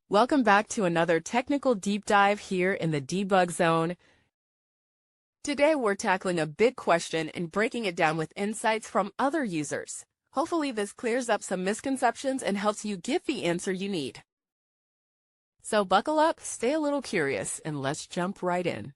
Welcome back to another technical deep dive here in the debug zone. Today we're tackling a big question and breaking it down with insights from other users. Hopefully this clears up some misconceptions and helps you get the answer you need. So buckle up, stay a little curious, and let's jump right in.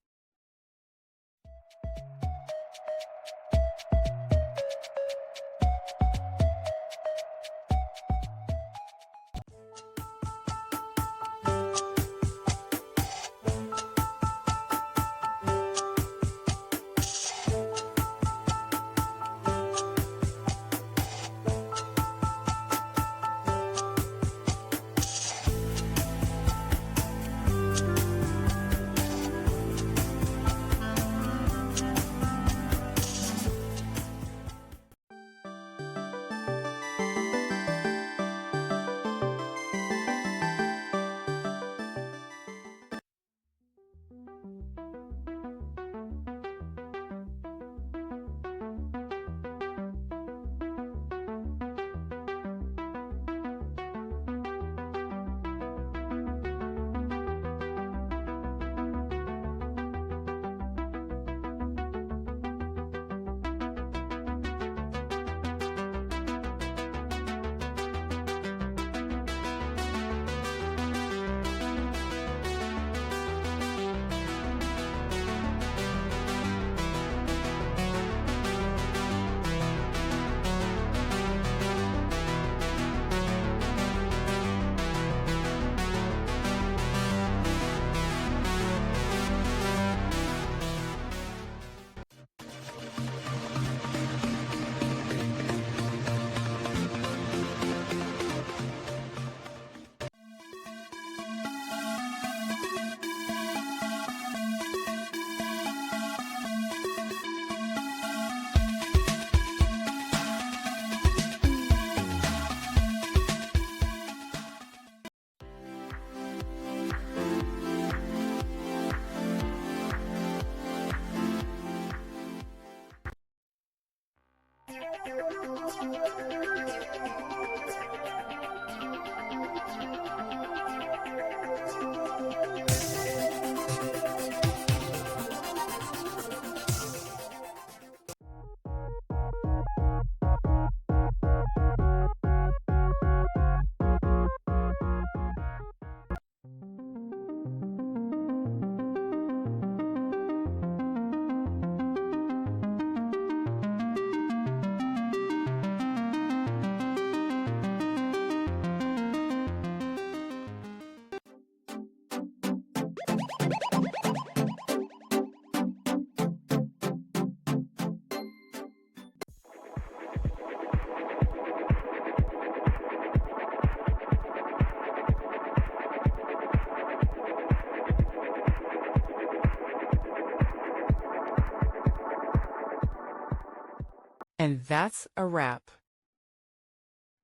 And that's a wrap.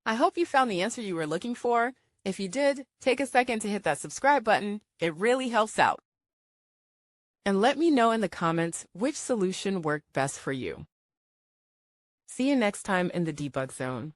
I hope you found the answer you were looking for. If you did, take a second to hit that subscribe button. It really helps out. And let me know in the comments which solution worked best for you. See you next time in the debug zone.